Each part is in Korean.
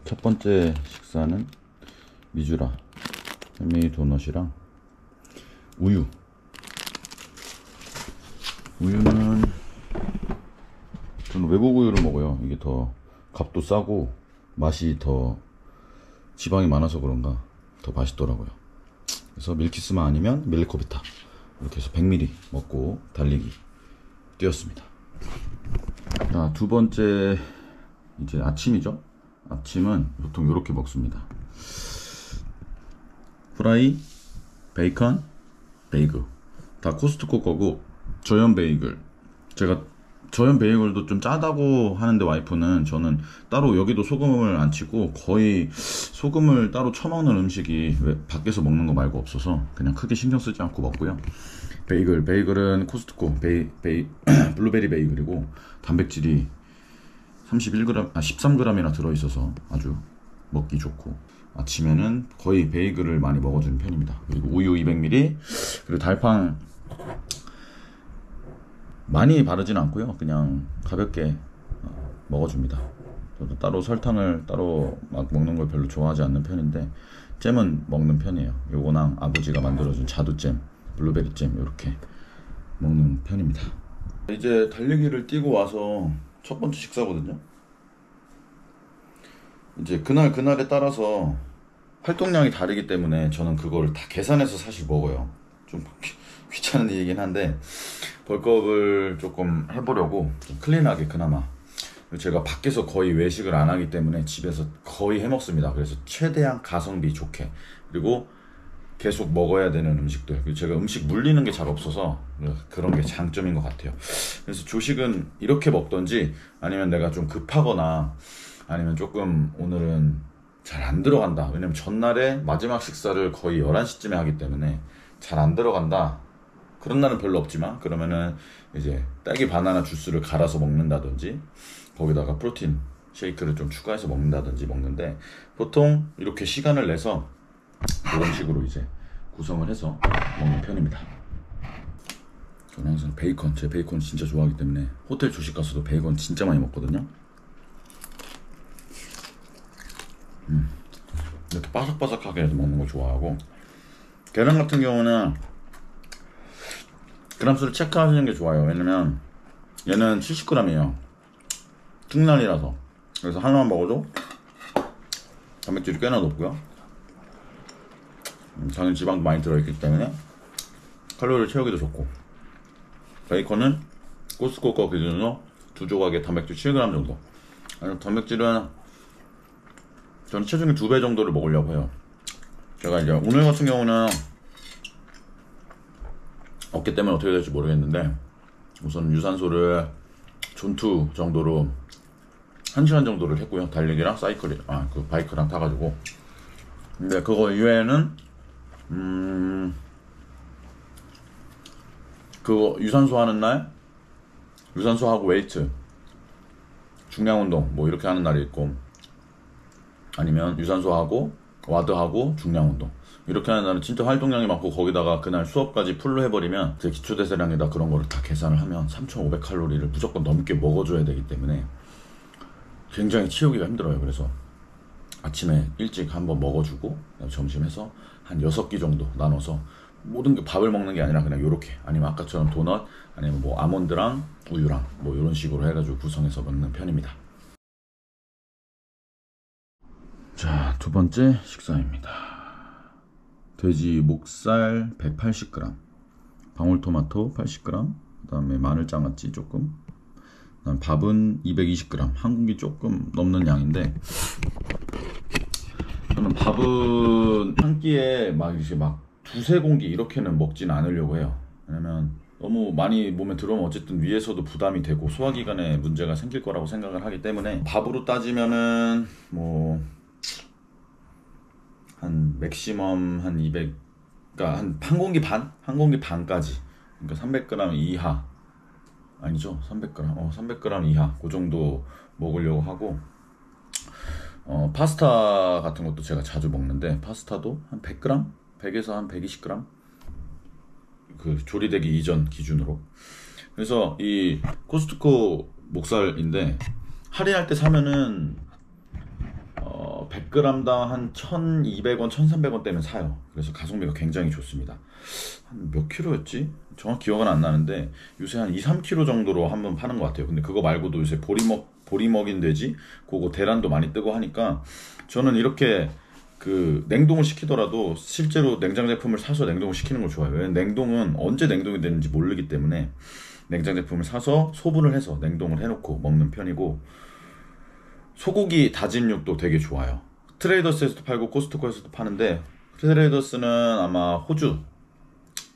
첫 번째 식사는 미주라 햄미 도넛이랑 우유는 저는 외국 우유를 먹어요. 이게 더 값도 싸고 맛이 더 지방이 많아서 그런가 더 맛있더라고요. 그래서 밀키스만 아니면 밀리코비타 이렇게 해서 100ml 먹고 달리기 뛰었습니다. 자, 두 번째 이제 아침이죠. 아침은 보통 이렇게 먹습니다. 후라이, 베이컨, 베이글 다 코스트코 거고, 저염 베이글, 제가 저염 베이글도 좀 짜다고 하는데 와이프는, 저는 따로 여기도 소금을 안 치고 거의 소금을 따로 쳐먹는 음식이 왜 밖에서 먹는 거 말고 없어서 그냥 크게 신경 쓰지 않고 먹고요. 베이글은 코스트코 블루베리 베이글이고 단백질이 13g이나 들어있어서 아주 먹기 좋고, 아침에는 거의 베이글을 많이 먹어주는 편입니다. 그리고 우유 200ml, 그리고 달팡 많이 바르진 않고요. 그냥 가볍게 먹어줍니다. 저도 따로 설탕을 따로 막 먹는 걸 별로 좋아하지 않는 편인데 잼은 먹는 편이에요. 요거랑 아버지가 만들어준 자두잼, 블루베리 잼 이렇게 먹는 편입니다. 이제 달리기를 뛰고 와서 첫 번째 식사거든요. 이제 그날에 따라서 활동량이 다르기 때문에 저는 그거를 다 계산해서 사실 먹어요. 좀 귀찮은 얘기긴 한데 벌크업을 조금 해보려고 좀 클린하게 그나마. 제가 밖에서 거의 외식을 안 하기 때문에 집에서 거의 해먹습니다. 그래서 최대한 가성비 좋게, 그리고 계속 먹어야 되는 음식들, 제가 음식 물리는 게 잘 없어서 그런 게 장점인 것 같아요. 그래서 조식은 이렇게 먹던지, 아니면 내가 좀 급하거나 아니면 조금 오늘은 잘 안 들어간다, 왜냐면 전날에 마지막 식사를 거의 11시쯤에 하기 때문에 잘 안 들어간다, 그런 날은 별로 없지만 그러면은 이제 딸기 바나나 주스를 갈아서 먹는다든지 거기다가 프로틴 쉐이크를 좀 추가해서 먹는다든지 먹는데, 보통 이렇게 시간을 내서 그런 식으로 이제 구성을 해서 먹는 편입니다. 저는 항상 베이컨, 제 베이컨 진짜 좋아하기 때문에 호텔 조식 가서도 베이컨 진짜 많이 먹거든요. 이렇게 바삭바삭하게 해서 먹는 거 좋아하고, 계란 같은 경우는 그람수를 체크하시는 게 좋아요. 왜냐면 얘는 70g이에요 특란이라서. 그래서 하나만 먹어도 단백질이 꽤나 높고요, 당연히 지방도 많이 들어있기 때문에 칼로리를 채우기도 좋고, 베이컨은 코스트코 거 기준으로 두 조각에 단백질 7g 정도. 단백질은 저는 체중의 2배 정도를 먹으려고 해요. 제가 이제 오늘 같은 경우는 어깨 때문에 어떻게 될지 모르겠는데, 우선 유산소를 존2 정도로 1시간 정도를 했고요. 달리기랑 그 바이크랑 타가지고. 근데 그거 이외에는 그거 유산소 하는 날, 유산소하고 웨이트, 중량운동 뭐 이렇게 하는 날이 있고, 아니면 유산소하고 와드하고 중량운동 이렇게 하는 날은 진짜 활동량이 많고, 거기다가 그날 수업까지 풀로 해버리면 제 기초대사량에다 그런 거를 다 계산을 하면 3500칼로리를 무조건 넘게 먹어줘야 되기 때문에 굉장히 치우기가 힘들어요. 그래서 아침에 일찍 한번 먹어주고 점심에서 한 6끼 정도 나눠서, 모든 게 밥을 먹는 게 아니라 그냥 요렇게, 아니면 아까처럼 도넛, 아니면 뭐 아몬드랑 우유랑 뭐 이런 식으로 해가지고 구성해서 먹는 편입니다. 자, 두 번째 식사입니다. 돼지 목살 180g, 방울토마토 80g, 그 다음에 마늘장아찌 조금, 그 다음 밥은 220g, 한 공기 조금 넘는 양인데, 저는 밥은 한 끼에 막 이렇게 막 두세 공기 이렇게는 먹진 않으려고 해요. 왜냐면 너무 많이 몸에 들어오면 어쨌든 위에서도 부담이 되고 소화기관에 문제가 생길 거라고 생각을 하기 때문에, 밥으로 따지면은 뭐 한 맥시멈 한 200, 그러니까 한 공기 반? 한 공기 반까지, 그러니까 300g 이하, 아니죠, 300g, 300g 이하 그 정도 먹으려고 하고, 파스타 같은 것도 제가 자주 먹는데 파스타도 한 100g? 100에서 한 120g? 그 조리되기 이전 기준으로. 그래서 이 코스트코 목살인데 할인할 때 사면은 100g당 한 1200원, 1300원대면 사요. 그래서 가성비가 굉장히 좋습니다. 한 몇 킬로였지? 정확히 기억은 안 나는데 요새 한 2, 3kg 정도로 한번 파는 것 같아요. 근데 그거 말고도 요새 보리먹인 돼지 그거 대란도 많이 뜨고 하니까 저는 이렇게 그 냉동을 시키더라도 실제로 냉장 제품을 사서 냉동을 시키는 걸 좋아해요. 왜냐면 냉동은 언제 냉동이 되는지 모르기 때문에 냉장 제품을 사서 소분을 해서 냉동을 해놓고 먹는 편이고, 소고기 다진 육도 되게 좋아요. 트레이더스에서도 팔고 코스트코에서도 파는데 트레이더스는 아마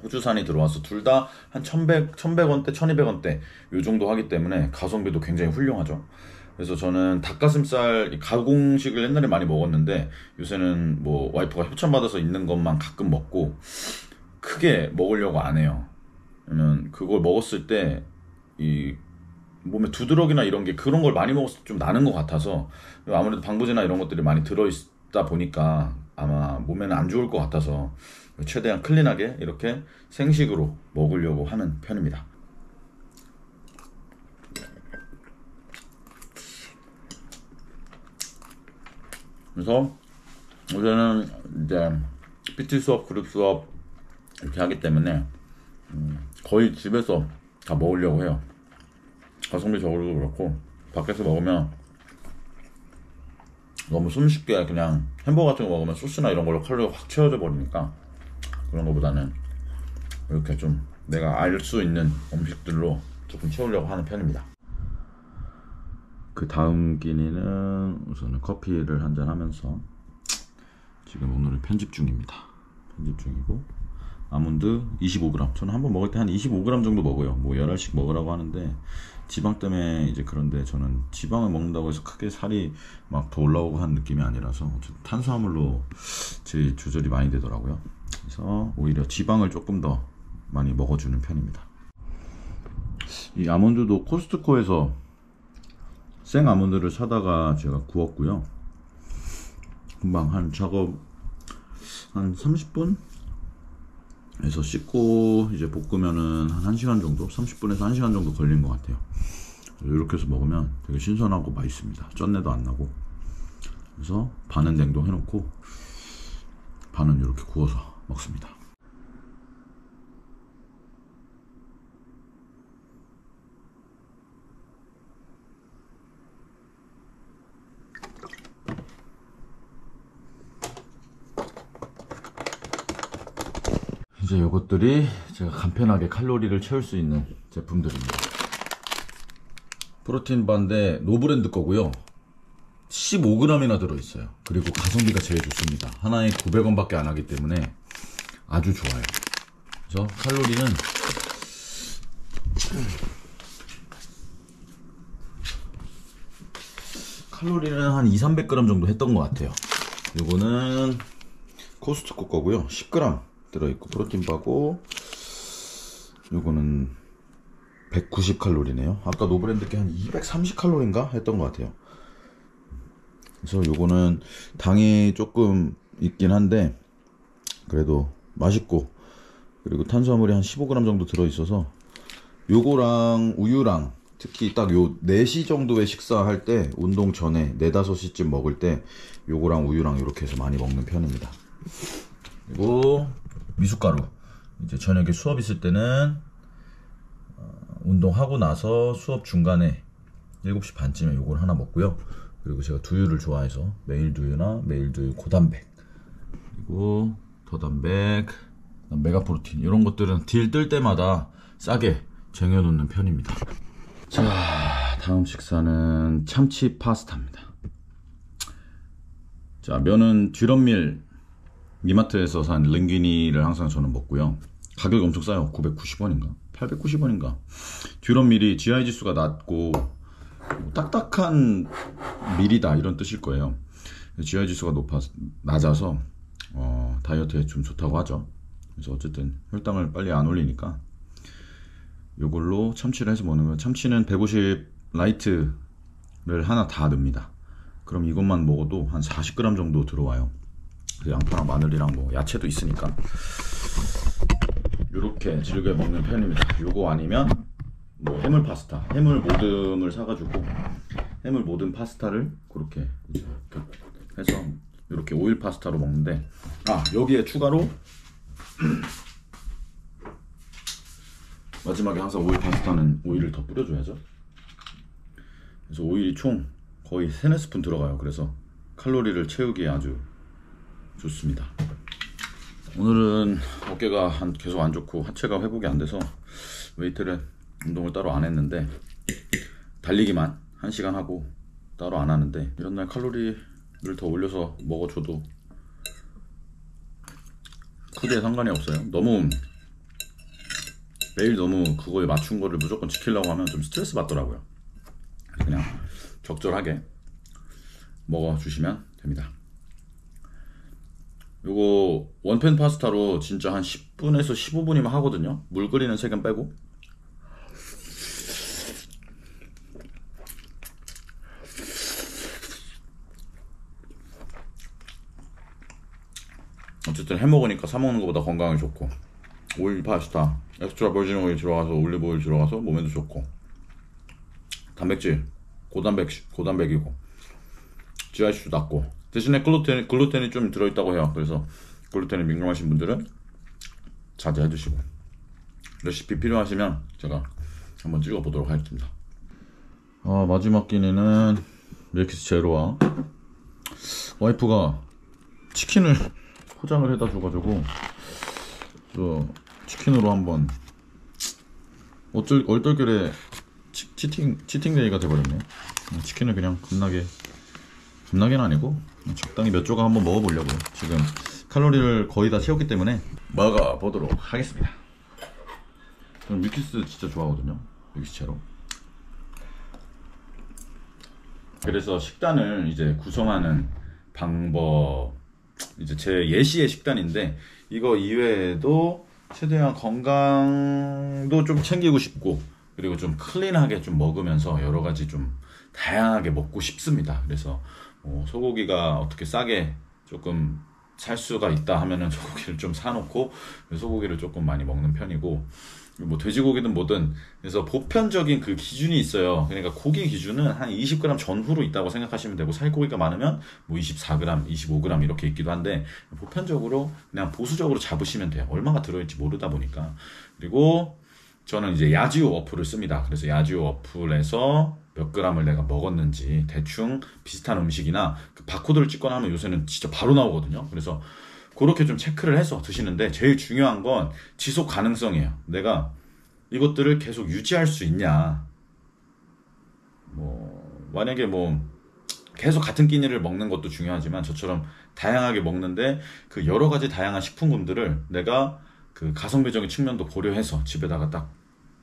호주산이 들어와서 둘 다 한 1100원대, 1200원대 요 정도 하기 때문에 가성비도 굉장히 훌륭하죠. 그래서 저는 닭가슴살 가공식을 옛날에 많이 먹었는데 요새는 뭐 와이프가 협찬받아서 있는 것만 가끔 먹고 크게 먹으려고 안 해요. 왜냐면 그걸 먹었을 때 이 몸에 두드러기나 이런 게 그런 걸 많이 먹었을 때 좀 나는 것 같아서, 아무래도 방부제나 이런 것들이 많이 들어있다 보니까 아마 몸에는 안 좋을 것 같아서 최대한 클린하게 이렇게 생식으로 먹으려고 하는 편입니다. 그래서 요새는 이제 PT 수업, 그룹 수업 이렇게 하기 때문에 거의 집에서 다 먹으려고 해요. 가성비 적으로도 그렇고 밖에서 먹으면 너무 손쉽게 그냥 햄버거 같은 거 먹으면 소스나 이런 걸로 칼로리가 확 채워져 버리니까 그런 거보다는 이렇게 좀 내가 알 수 있는 음식들로 조금 채우려고 하는 편입니다. 그 다음 끼니는 우선은 커피를 한잔 하면서 지금 오늘은 편집 중입니다. 편집 중이고, 아몬드 25g. 저는 한번 먹을 때 한 25g 정도 먹어요. 뭐 11씩 먹으라고 하는데 지방 때문에 이제, 그런데 저는 지방을 먹는다고 해서 크게 살이 막 더 올라오고 한 느낌이 아니라서 탄수화물로 제 조절이 많이 되더라고요. 그래서 오히려 지방을 조금 더 많이 먹어주는 편입니다. 이 아몬드도 코스트코에서 생 아몬드를 사다가 제가 구웠고요. 금방 한 작업 한 30분? 에서 씻고 이제 볶으면은 한 1시간 정도, 30분에서 1시간 정도 걸린 것 같아요. 이렇게 해서 먹으면 되게 신선하고 맛있습니다. 쩐내도 안 나고. 그래서 반은 냉동해 놓고 반은 이렇게 구워서 먹습니다. 이제 이것들이 제가 간편하게 칼로리를 채울 수 있는 제품들입니다. 프로틴 바인데 노브랜드 거고요. 15g이나 들어있어요. 그리고 가성비가 제일 좋습니다. 하나에 900원 밖에 안 하기 때문에 아주 좋아요. 그래서 칼로리는 한 200-300g 정도 했던 것 같아요. 요거는 코스트코 거고요. 10g 들어있고 프로틴바고, 요거는 190칼로리네요. 아까 노브랜드 게 한 230칼로리인가 했던 것 같아요. 그래서 요거는 당이 조금 있긴 한데 그래도 맛있고, 그리고 탄수화물이 한 15g 정도 들어있어서 요거랑 우유랑, 특히 딱 요 4시 정도에 식사할 때, 운동 전에 4, 5시쯤 먹을 때 요거랑 우유랑 이렇게 해서 많이 먹는 편입니다. 그리고 미숫가루, 이제 저녁에 수업 있을 때는 운동하고 나서 수업 중간에 7시 반쯤에 요걸 하나 먹고요. 그리고 제가 두유를 좋아해서 메일두유나 메일두유 고단백, 그리고 더단백, 메가프로틴 이런 것들은 딜 뜰 때마다 싸게 쟁여놓는 편입니다. 자, 다음 식사는 참치 파스타입니다. 자, 면은 듀럼밀 이마트에서 산 링귀니를 항상 저는 먹고요. 가격이 엄청 싸요. 990원인가 890원인가. 듀럼밀이 GI 지수가 낮고 딱딱한 밀이다 이런 뜻일 거예요. GI 지수가 낮아서 다이어트에 좀 좋다고 하죠. 그래서 어쨌든 혈당을 빨리 안 올리니까 요걸로 참치를 해서 먹는 거예요. 참치는 150 라이트를 하나 다 넣습니다. 그럼 이것만 먹어도 한 40g 정도 들어와요. 양파랑 마늘이랑 뭐 야채도 있으니까 요렇게 즐겨 먹는 편입니다. 요거 아니면 뭐 해물 파스타, 해물 모듬을 사가지고 해물 모듬 파스타를 그렇게 해서 이렇게 오일 파스타로 먹는데, 여기에 추가로 마지막에 항상 오일 파스타는 오일을 더 뿌려줘야죠. 그래서 오일이 총 거의 3-4스푼 들어가요. 그래서 칼로리를 채우기에 아주 좋습니다. 오늘은 어깨가 계속 안 좋고 하체가 회복이 안 돼서 웨이트를 운동을 따로 안 했는데, 달리기만 1시간 하고 따로 안 하는데, 이런 날 칼로리를 더 올려서 먹어줘도 크게 상관이 없어요. 매일 너무 그거에 맞춘 거를 무조건 지키려고 하면 좀 스트레스 받더라고요. 그냥 적절하게 먹어주시면 됩니다. 요거 원팬 파스타로 진짜 한 10분에서 15분이면 하거든요. 물 끓이는 세금 빼고. 어쨌든 해먹으니까 사먹는 것보다 건강에 좋고, 오일 파스타 엑스트라 버진 오일 들어가서, 올리브 오일 들어가서 몸에도 좋고, 단백질 고단백이고 GIC도 낮고, 대신에 글루텐이 좀 들어있다고 해요. 그래서 글루텐에 민감하신 분들은 자제해 주시고, 레시피 필요하시면 제가 한번 찍어 보도록 하겠습니다. 마지막 끼니는 밀키스 제로와 와이프가 치킨을 포장을 해다 줘가지고 치킨으로 한번 얼떨결에 치팅데이가 돼버렸네. 치킨을 그냥 겁나게는 아니고 적당히 몇 조각 한번 먹어보려고요. 지금 칼로리를 거의 다 채웠기 때문에 먹어보도록 하겠습니다. 저는 밀키스 진짜 좋아하거든요. 밀키스 제로. 그래서 식단을 이제 구성하는 방법, 이제 제 예시의 식단인데, 이거 이외에도 최대한 건강도 좀 챙기고 싶고, 그리고 좀 클린하게 좀 먹으면서 여러 가지 좀 다양하게 먹고 싶습니다. 그래서 소고기가 어떻게 싸게 조금 살 수가 있다 하면은 소고기를 좀 사놓고 소고기를 조금 많이 먹는 편이고, 뭐 돼지고기든 뭐든, 그래서 보편적인 그 기준이 있어요. 그러니까 고기 기준은 한 20g 전후로 있다고 생각하시면 되고, 살코기가 많으면 뭐 24g, 25g 이렇게 있기도 한데, 보편적으로 그냥 보수적으로 잡으시면 돼요. 얼마가 들어있지 모르다 보니까. 그리고 저는 이제 야지오 어플을 씁니다. 그래서 야지오 어플에서 몇 g을 내가 먹었는지 대충 비슷한 음식이나 그 바코드를 찍거나 하면 요새는 진짜 바로 나오거든요. 그래서 그렇게 좀 체크를 해서 드시는데, 제일 중요한 건 지속 가능성이에요. 내가 이것들을 계속 유지할 수 있냐. 만약에 계속 같은 끼니를 먹는 것도 중요하지만, 저처럼 다양하게 먹는데 그 여러 가지 다양한 식품군들을 내가 그 가성비적인 측면도 고려해서 집에다가 딱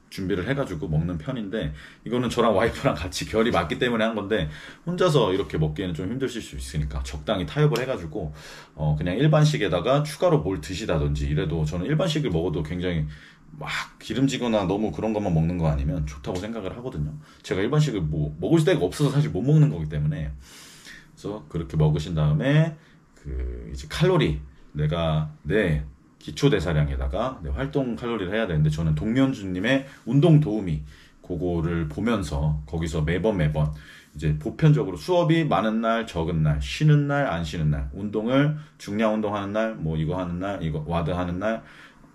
준비를 해가지고 먹는 편인데, 이거는 저랑 와이프랑 같이 결이 맞기 때문에 한 건데, 혼자서 이렇게 먹기에는 좀 힘드실 수 있으니까 적당히 타협을 해가지고 그냥 일반식에다가 추가로 뭘 드시다든지 이래도, 저는 일반식을 먹어도 굉장히 막 기름지거나 너무 그런 것만 먹는 거 아니면 좋다고 생각을 하거든요. 제가 일반식을 먹을 데가 없어서 사실 못 먹는 거기 때문에. 그래서 그렇게 먹으신 다음에 이제 칼로리, 내가 내 기초 대사량에다가 활동 칼로리를 해야 되는데, 저는 동면주님의 운동 도우미 그거를 보면서 거기서 매번 이제 보편적으로 수업이 많은 날, 적은 날, 쉬는 날, 안 쉬는 날, 운동을 중량 운동하는 날, 이거 하는 날, 이거 와드 하는 날,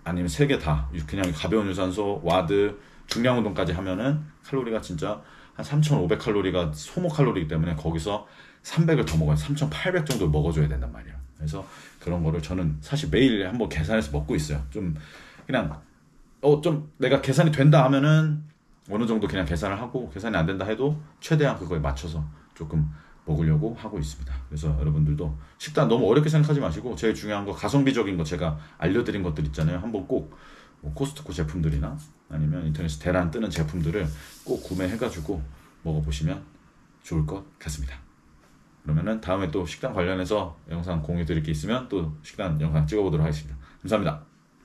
아니면 3개 다 그냥 가벼운 유산소, 와드, 중량 운동까지 하면은 칼로리가 진짜 한 3,500칼로리가 소모 칼로리이기 때문에, 거기서 300을 더 먹어야 3,800 정도 먹어줘야 된단 말이에요. 그래서 그런 거를 저는 사실 매일 한번 계산해서 먹고 있어요. 좀 그냥 좀 내가 계산이 된다 하면은 어느 정도 그냥 계산을 하고, 계산이 안 된다 해도 최대한 그거에 맞춰서 조금 먹으려고 하고 있습니다. 그래서 여러분들도 식단 너무 어렵게 생각하지 마시고, 제일 중요한 거 가성비적인 거 제가 알려드린 것들 있잖아요. 한번 꼭 코스트코 제품들이나 아니면 인터넷에 대란 뜨는 제품들을 꼭 구매해가지고 먹어보시면 좋을 것 같습니다. 그러면은 다음에 또 식단 관련해서 영상 공유 드릴 게 있으면 또 식단 영상 찍어보도록 하겠습니다. 감사합니다.